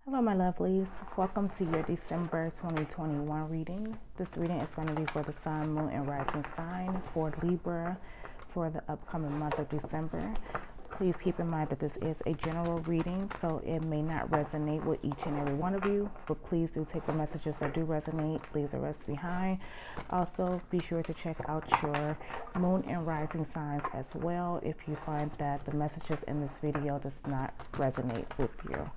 Hello my lovelies, welcome to your December 2021 reading. This reading is going to be for the Sun, Moon, and Rising sign for Libra for the upcoming month of December. Please keep in mind that this is a general reading, so it may not resonate with each and every one of you, but please do take the messages that do resonate, leave the rest behind. Also, be sure to check out your Moon and Rising signs as well if you find that the messages in this video does not resonate with you.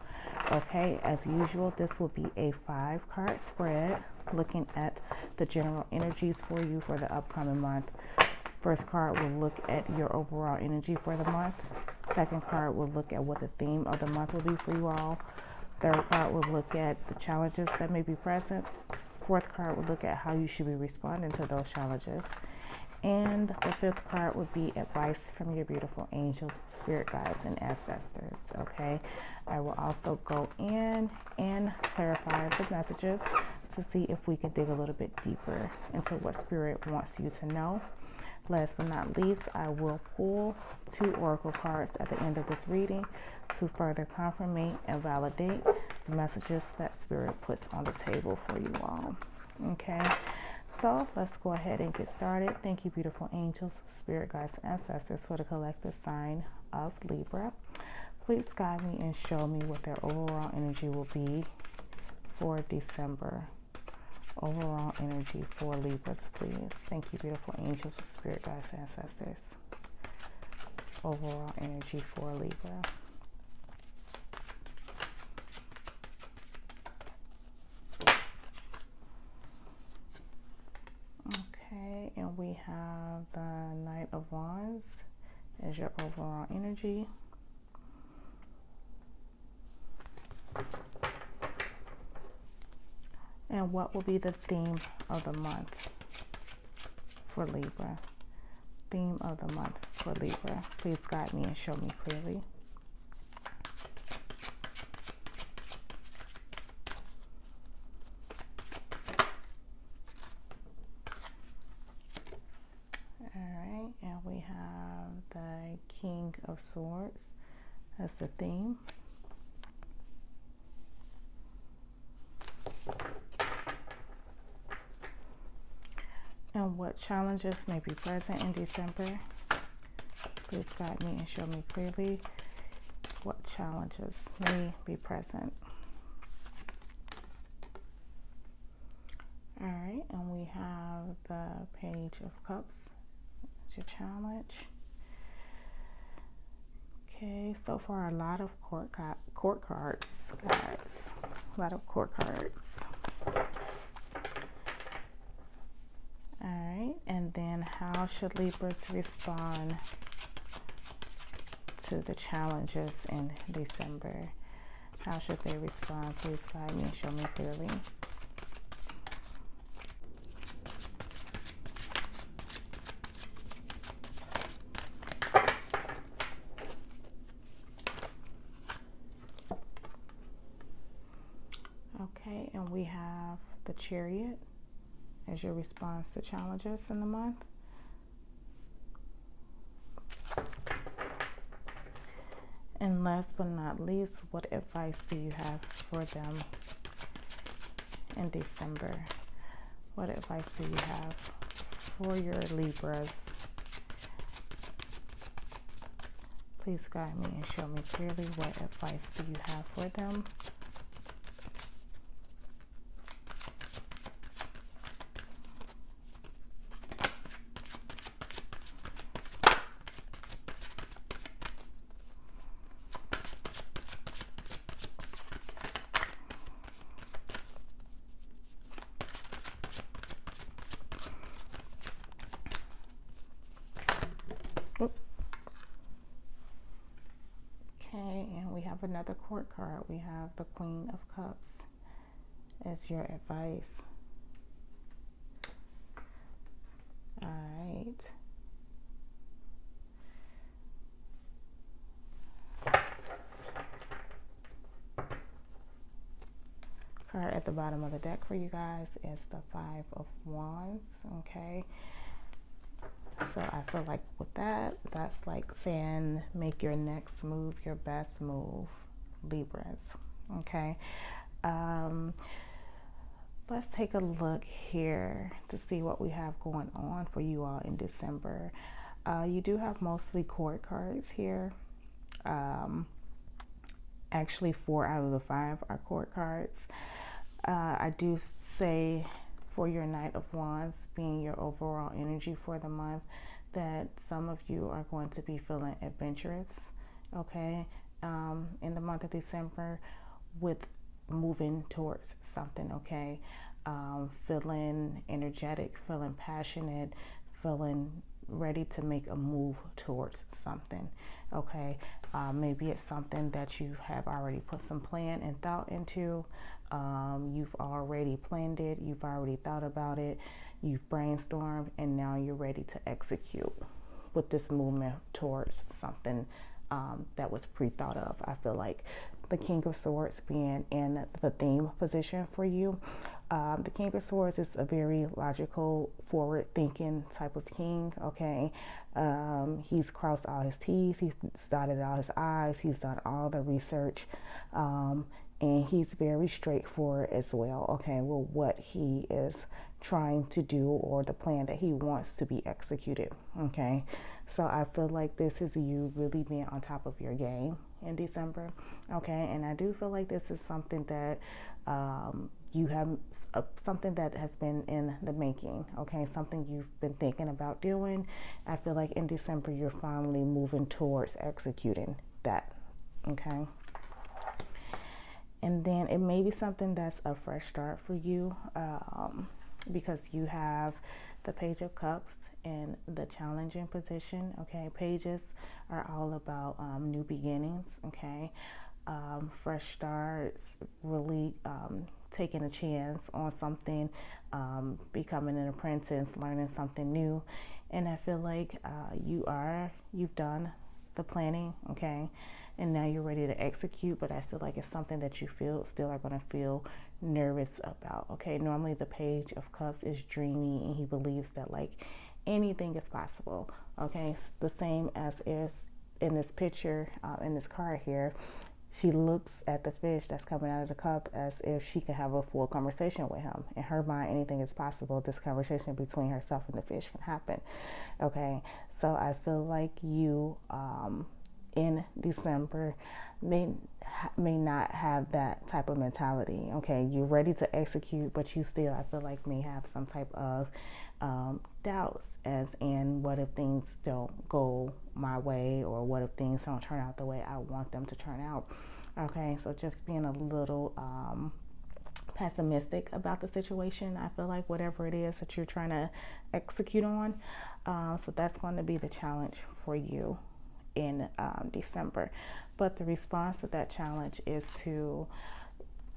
Okay, as usual, this will be a 5-card spread looking at the general energies for you for the upcoming month. First card will look at your overall energy for the month. Second card will look at what the theme of the month will be for you all. Third card will look at the challenges that may be present. Fourth card will look at how you should be responding to those challenges. And the fifth card would be advice from your beautiful angels, spirit guides, and ancestors. Okay, I will also go in and clarify the messages to see if we can dig a little bit deeper into what spirit wants you to know. Last but not least, I will pull 2 oracle cards at the end of this reading to further confirm and validate the messages that spirit puts on the table for you all. Okay, so let's go ahead and get started. Thank you, beautiful angels, spirit guides, and ancestors for the collective sign of Libra. Please guide me and show me what their overall energy will be for December. Overall energy for Libras, please. Thank you, beautiful angels, spirit guides, and ancestors. Overall energy for Libra. Okay, and we have the Knight of Wands as your overall energy. And what will be the theme of the month for Libra? Theme of the month for Libra. Please guide me and show me clearly. Alright, and we have the King of Swords as the theme. And what challenges may be present in December? Please guide me and show me clearly what challenges may be present. All right, and we have the Page of Cups as your challenge. Okay, so far a lot of court cards, guys. A lot of court cards. Alright, and then how should Libras respond to the challenges in December? How should they respond? Please guide me and show me clearly. Okay, and we have the Chariot as your response to challenges in the month. And last but not least, what advice do you have for them in December? What advice do you have for your Libras? Please guide me and show me clearly what advice do you have for them. Okay, and we have another court card. We have the Queen of Cups as your advice. All right. Card at the bottom of the deck for you guys is the Five of Wands. Okay. So I feel like with that, that's like saying make your next move your best move, Libras. Okay. Let's take a look here to see what we have going on for you all in December. You do have mostly court cards here. Actually, 4 out of the 5 are court cards. I do say for your Knight of Wands being your overall energy for the month, that some of you are going to be feeling adventurous, okay, in the month of December, with moving towards something, okay, feeling energetic, feeling passionate, feeling ready to make a move towards something, okay. Maybe it's something that you have already put some plan and thought into. You've already planned it, you've already thought about it, you've brainstormed, and now you're ready to execute with this movement towards something that was pre-thought of. I feel like the King of Swords being in the theme position for you. The King of Swords is a very logical, forward-thinking type of king, okay? He's crossed all his T's, he's dotted all his I's, he's done all the research, and he's very straightforward as well, okay, with what he is trying to do or the plan that he wants to be executed, okay? So I feel like this is you really being on top of your game in December, okay? And I do feel like this is something that you have something that has been in the making, okay? Something you've been thinking about doing. I feel like in December you're finally moving towards executing that, okay? And then it may be something that's a fresh start for you, because you have the Page of Cups in the challenging position, okay? Pages are all about new beginnings, okay? Fresh starts, really taking a chance on something, becoming an apprentice, learning something new. And I feel like you've done the planning, okay? And now you're ready to execute, but I still like it's something that you still are going to feel nervous about, okay? Normally the Page of Cups is dreamy, and he believes that like anything is possible, okay? It's the same as is in this picture, in this card here. She looks at the fish that's coming out of the cup as if she could have a full conversation with him. In her mind, anything is possible. This conversation between herself and the fish can happen, okay? So I feel like you in December may not have that type of mentality, okay? You're ready to execute, but you still, I feel like, may have some type of doubts, as in, what if things don't go my way, or what if things don't turn out the way I want them to turn out, okay? So just being a little pessimistic about the situation, I feel like, whatever it is that you're trying to execute on. So that's going to be the challenge for you in December. But the response to that challenge is to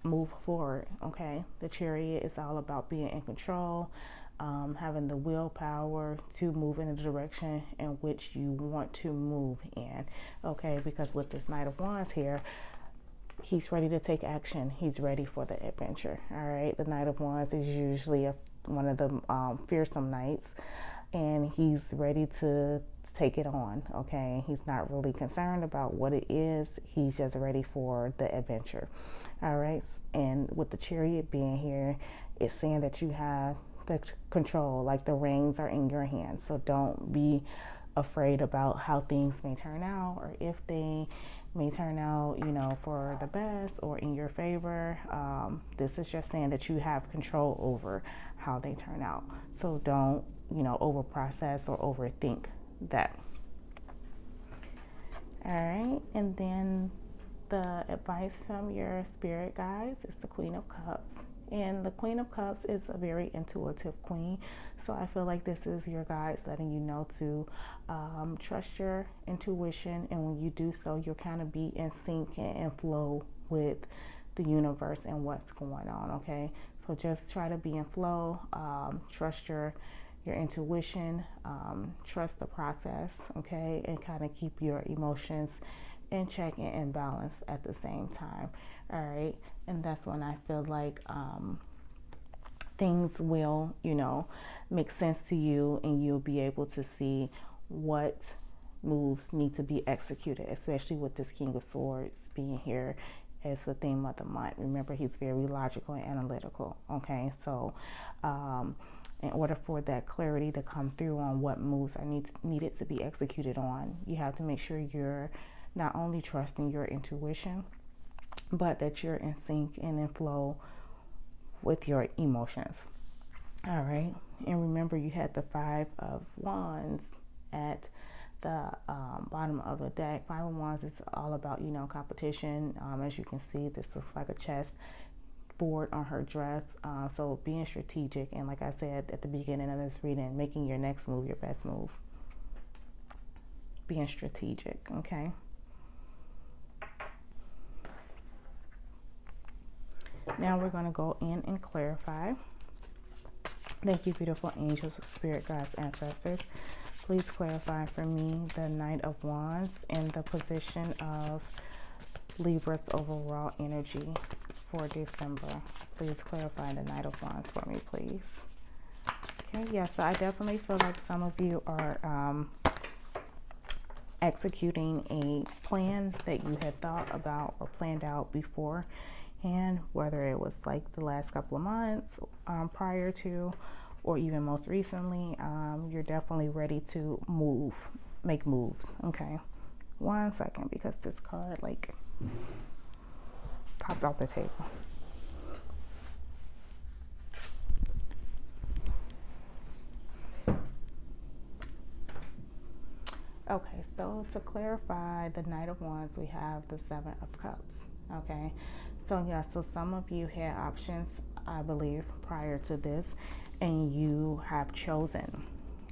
move forward, okay? The Chariot is all about being in control, having the willpower to move in the direction in which you want to move in, okay? Because with this Knight of Wands here, he's ready to take action. He's ready for the adventure, all right? The Knight of Wands is usually one of the fearsome knights, and he's ready to take it on, okay? He's not really concerned about what it is. He's just ready for the adventure, all right? And with the Chariot being here, it's saying that you have the control, like the reins are in your hands. So don't be afraid about how things may turn out, or if they may turn out, you know, for the best or in your favor. This is just saying that you have control over how they turn out. So don't, you know, over process or overthink that. All right, and then the advice from your spirit guides is the Queen of Cups. And the Queen of Cups is a very intuitive queen. So I feel like this is your guides letting you know to trust your intuition. And when you do so, you'll kind of be in sync and flow with the universe and what's going on, okay? So just try to be in flow, trust your intuition, trust the process, okay? And kind of keep your emotions in check and in balance at the same time, all right? And that's when I feel like things will, you know, make sense to you, and you'll be able to see what moves need to be executed, especially with this King of Swords being here as the theme of the month. Remember, he's very logical and analytical. Okay, so in order for that clarity to come through on what moves are needed to be executed on, you have to make sure you're not only trusting your intuition, but that you're in sync and in flow with your emotions. All right, and remember, you had the 5 of Wands at the bottom of the deck. 5 of Wands is all about, competition. As you can see, this looks like a chess board on her dress. So being strategic, and like I said at the beginning of this reading, making your next move your best move. Being strategic, okay? Now we're going to go in and clarify. Thank you, beautiful angels, spirit guides, ancestors. Please clarify for me the Knight of Wands and the position of Libra's overall energy for December. Please clarify the Knight of Wands for me, please. Okay, yeah, so I definitely feel like some of you are executing a plan that you had thought about or planned out before, and whether it was like the last couple of months prior to, or even most recently, you're definitely ready to make moves. Okay, 1 second, because this card like popped off the table. Okay, so to clarify the Knight of Wands, we have the 7 of Cups. Okay, so yeah, so some of you had options, I believe, prior to this, and you have chosen.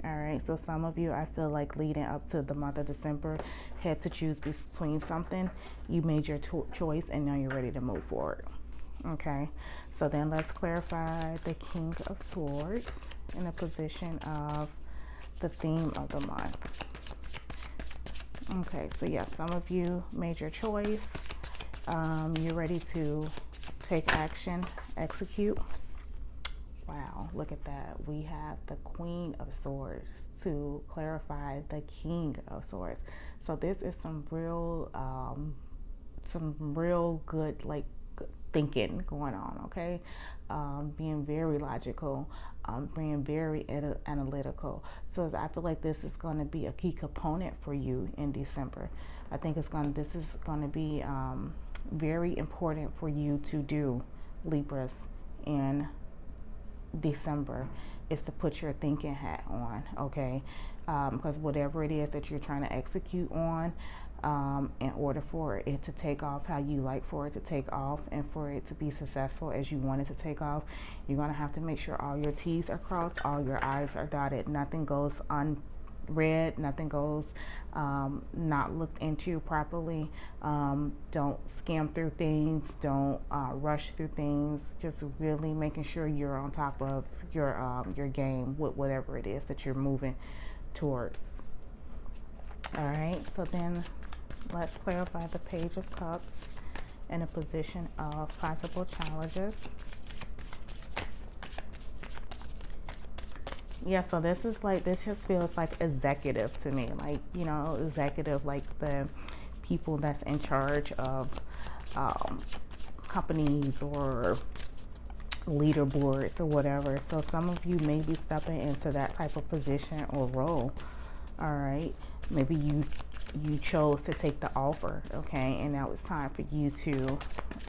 All right, so some of you, I feel like leading up to the month of December, had to choose between something. You made your choice, and now you're ready to move forward. Okay, so then let's clarify the King of Swords in the position of the theme of the month. Okay, so yeah, some of you made your choice. You're ready to take action, execute. Wow, look at that. We have the Queen of Swords to clarify the King of Swords. So this is some real good, like, thinking going on, okay? Being very logical, being very analytical. So I feel like this is going to be a key component for you in December. I think this is going to be very important for you to do, Libras, in December, is to put your thinking hat on, okay? Because whatever it is that you're trying to execute on, in order for it to take off how you like for it to take off, and for it to be successful as you want it to take off, you're going to have to make sure all your T's are crossed, all your I's are dotted, nothing goes unread, nothing goes not looked into properly. Don't skim through things, don't rush through things, just really making sure you're on top of your game with whatever it is that you're moving towards. All right, so then let's clarify the Page of Cups in a position of possible challenges. Yeah, so this just feels like executive to me, like, executive, like the people that's in charge of companies or leaderboards or whatever. So some of you may be stepping into that type of position or role. All right, maybe you chose to take the offer, okay, and now it's time for you to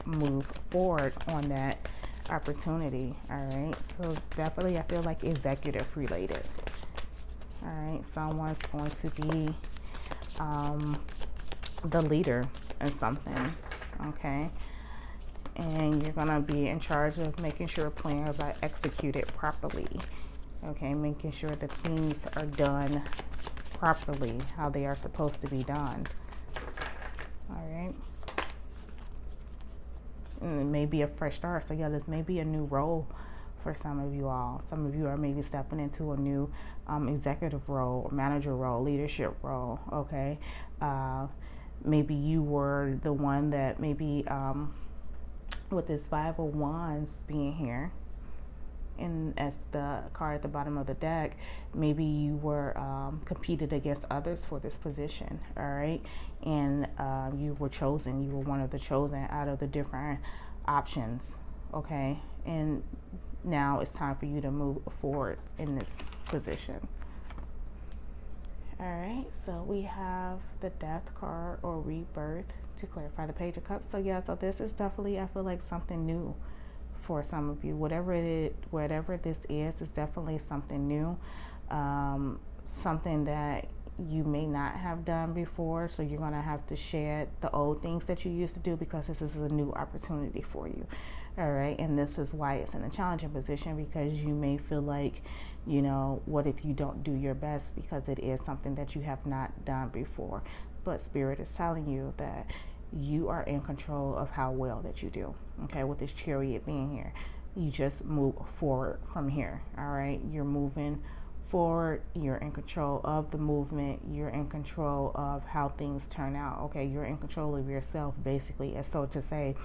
move forward on that opportunity. All right, so definitely I feel like executive related. All right, someone's going to be the leader in something, okay, and you're gonna be in charge of making sure plans are executed properly, okay, making sure that things are done properly, how they are supposed to be done. All right, and it may be a fresh start. So yeah, this may be a new role for some of you all. Some of you are maybe stepping into a new executive role, manager role, leadership role, okay? Maybe you were the one that maybe with this 5 of Wands being here, And as the card at the bottom of the deck, maybe you were competed against others for this position, all right? And you were chosen. You were one of the chosen out of the different options, okay? And now it's time for you to move forward in this position. All right, so we have the Death card or Rebirth to clarify the Page of Cups. So yeah, so this is definitely, I feel like, something new for some of you. Whatever this is definitely something new, something that you may not have done before. So you're gonna have to shed the old things that you used to do, because this is a new opportunity for you. All right, and this is why it's in a challenging position, because you may feel like, you know, what if you don't do your best, because it is something that you have not done before. But Spirit is telling you that you are in control of how well that you do. Okay, with this Chariot being here, you just move forward from here. All right, you're moving forward, you're in control of the movement, you're in control of how things turn out. Okay, you're in control of yourself, basically, as so to say.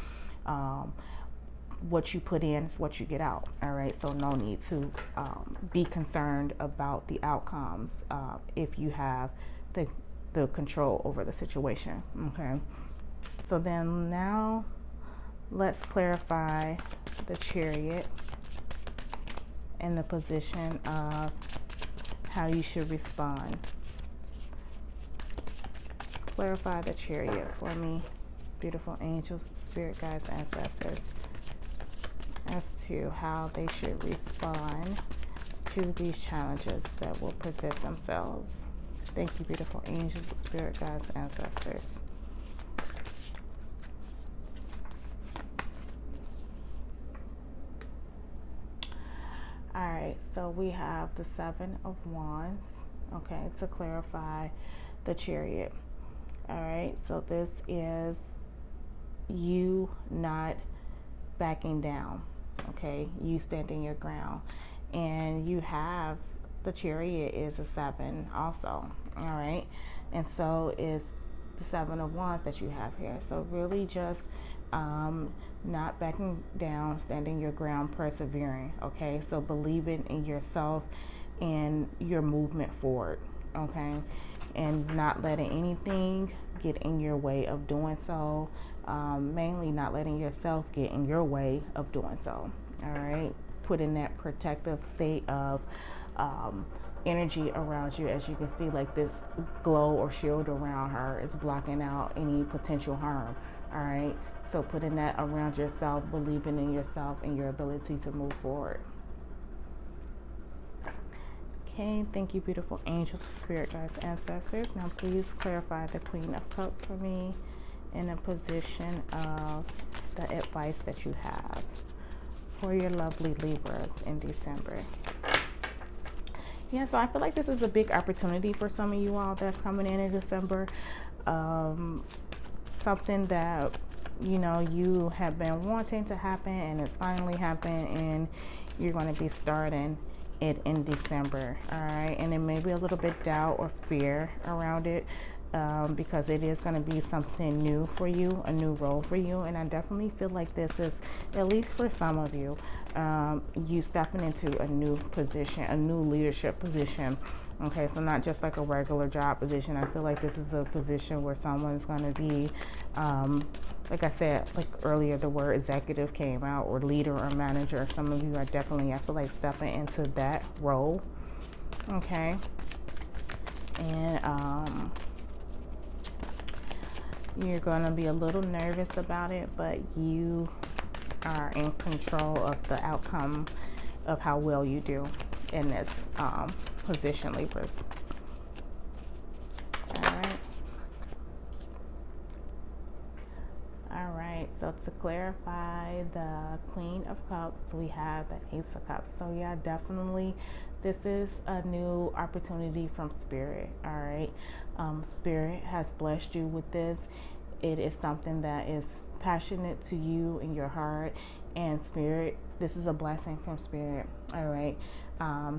What you put in is what you get out. All right, so no need to be concerned about the outcomes if you have the control over the situation. Okay, so then now let's clarify the Chariot and the position of how you should respond. Clarify the Chariot for me, beautiful angels, spirit guides, ancestors, as to how they should respond to these challenges that will present themselves. Thank you, beautiful angels, spirit guides, ancestors. All right, so we have the Seven of Wands, okay, to clarify the Chariot. All right, so this is you not backing down, okay, you standing your ground. And you have the Chariot is a 7 also, all right, and so is the Seven of Wands that you have here. So really just not backing down, standing your ground, persevering, okay, so believing in yourself and your movement forward, okay, and not letting anything get in your way of doing so. Mainly not letting yourself get in your way of doing so. All right, put in that protective state of energy around you. As you can see, like this glow or shield around her is blocking out any potential harm. All right, so putting that around yourself, believing in yourself and your ability to move forward. Okay, thank you, beautiful angels, spirit guides, ancestors. Now please clarify the Queen of Cups for me in a position of the advice that you have for your lovely Libras in December. Yeah, so I feel like this is a big opportunity for some of you all that's coming in December. Something that, you know, you have been wanting to happen and it's finally happened, and you're going to be starting it in December. All right, and there may be a little bit doubt or fear around it, because it is going to be something new for you, a new role for you. And I definitely feel like this is, at least for some of you, you stepping into a new position, a new leadership position. Okay, so not just like a regular job position. I feel like this is a position where someone's going to be, like I said, like earlier, the word executive came out, or leader or manager. Some of you are definitely, I feel like, stepping into that role. Okay, and you're going to be a little nervous about it, but you are in control of the outcome of how well you do in this position, Libras. All right, so to clarify the Queen of Cups, we have the Ace of Cups. So yeah, definitely this is a new opportunity from Spirit. All right, Spirit has blessed you with this. It is something that is passionate to you in your heart, and Spirit, this is a blessing from Spirit. All right,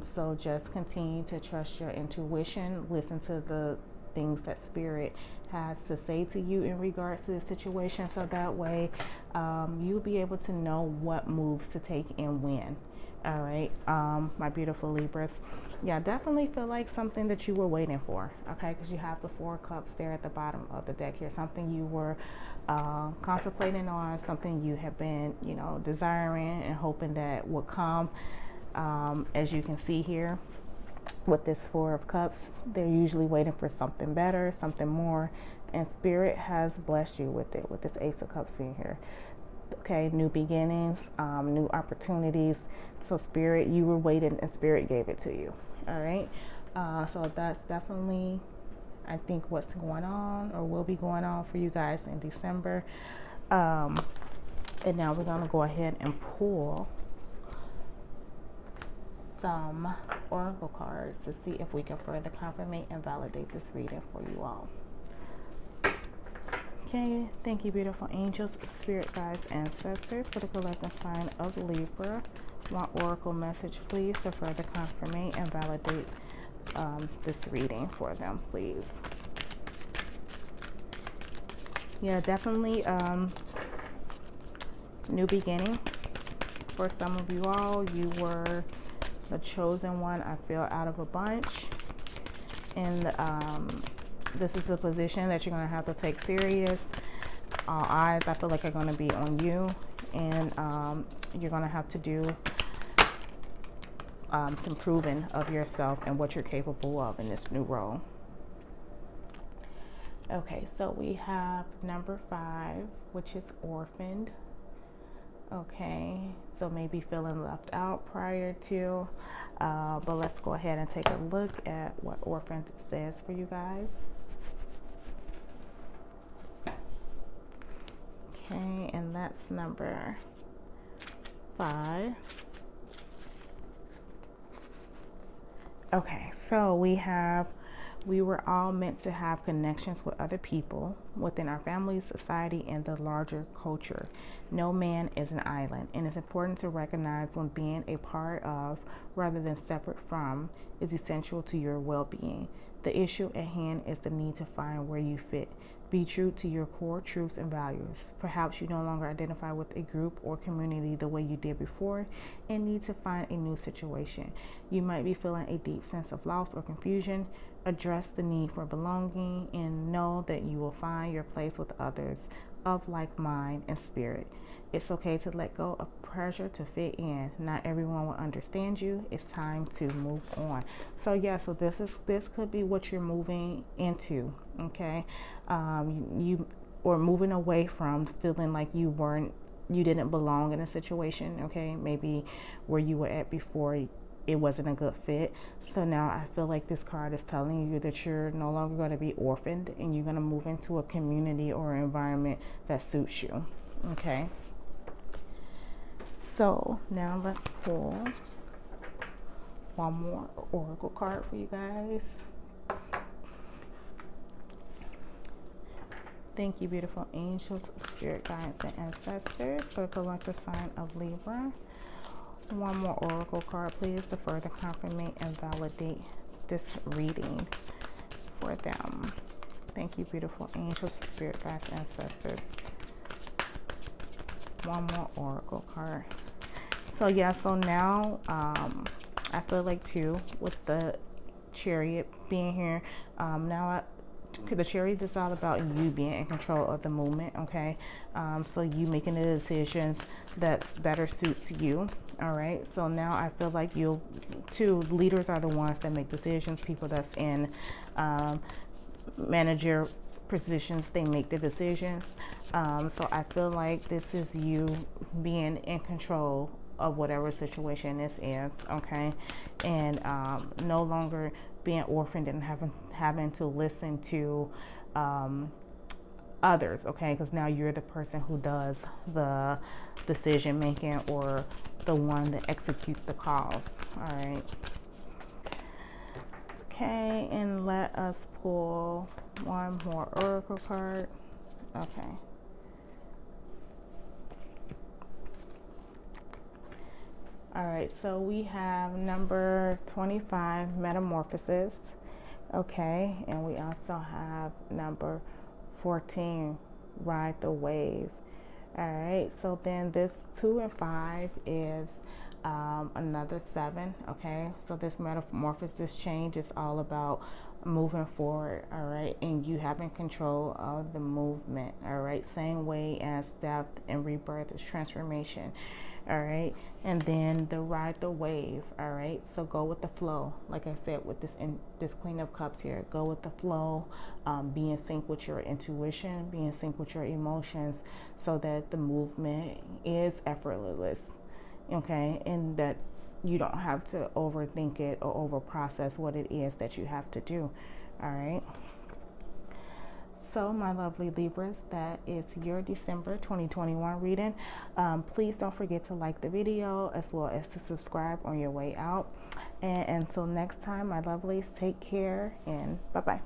so just continue to trust your intuition, listen to the things that Spirit has to say to you in regards to the situation, so that way you'll be able to know what moves to take and when. All right, my beautiful Libras. Yeah, definitely feel like something that you were waiting for, okay? Because you have the Four of Cups there at the bottom of the deck here. Something you were contemplating on, something you have been, you know, desiring and hoping that would come. As you can see here with this Four of Cups, they're usually waiting for something better, something more, and Spirit has blessed you with it, with this Ace of Cups being here. Okay, new beginnings, new opportunities. So Spirit, you were waiting and Spirit gave it to you. All right, so that's definitely, I think, what's going on or will be going on for you guys in December. And now we're going to go ahead and pull some oracle cards to see if we can further confirm and validate this reading for you all. Okay, thank you, beautiful angels, spirit guides, ancestors, for the collective sign of Libra. One oracle message, please, to further confirm and validate this reading for them, please. Yeah, definitely new beginning for some of you all. You were the chosen one, I feel, out of a bunch, and this is a position that you're going to have to take serious. All eyes, I feel like, are going to be on you, and you're going to have to do some proving of yourself and what you're capable of in this new role. Okay, so we have number 5, which is orphaned. Okay, so maybe feeling left out prior to, but let's go ahead and take a look at what orphaned says for you guys. Okay, and that's number 5. Okay, so we were all meant to have connections with other people within our family, society, and the larger culture. No man is an island, and it's important to recognize when being a part of rather than separate from is essential to your well-being. The issue at hand is the need to find where you fit. Be true to your core truths and values. Perhaps you no longer identify with a group or community the way you did before and need to find a new situation. You might be feeling a deep sense of loss or confusion. Address the need for belonging and know that you will find your place with others of like mind and spirit. It's okay to let go of pressure to fit in. Not everyone will understand you. It's time to move on. So yeah, so this could be what you're moving into, okay? You or moving away from feeling like you didn't belong in a situation, okay? Maybe where you were at before, it wasn't a good fit. So now I feel like this card is telling you that you're no longer going to be orphaned and you're going to move into a community or environment that suits you, okay? So now let's pull one more oracle card for you guys. Thank you, beautiful angels, spirit guides, and ancestors, for the collective sign of Libra. One more oracle card, please, to further confirm and validate this reading for them. Thank you, beautiful angels, spirit guides, ancestors. One more oracle card. So yeah, so now I feel like too, with the Chariot being here, the Chariot is all about you being in control of the movement, okay? So you making the decisions that's better suits you. All right, so now I feel like leaders are the ones that make decisions. People that's in manager positions, they make the decisions. So I feel like this is you being in control of whatever situation this is, okay? And no longer being orphaned and having to listen to others, okay? Because now you're the person who does the decision making or the one that executes the calls. All right. Okay, and let us pull one more oracle card. Okay. All right, so we have number 25, Metamorphosis. Okay, and we also have number 14, Ride the Wave. All right, so then this 2 and 5 is another 7. Okay, so this metamorphosis, this change is all about moving forward. All right, and you having control of the movement. All right, same way as death and rebirth is transformation. All right, and then the ride the wave. All right, so go with the flow. Like I said, with this Queen of Cups here, go with the flow. Be in sync with your intuition, be in sync with your emotions, so that the movement is effortless. Okay, and that you don't have to overthink it or over process what it is that you have to do. All right, so my lovely Libras, that is your December 2021 reading. Please don't forget to like the video as well as to subscribe on your way out. And until next time, my lovelies, take care and bye-bye.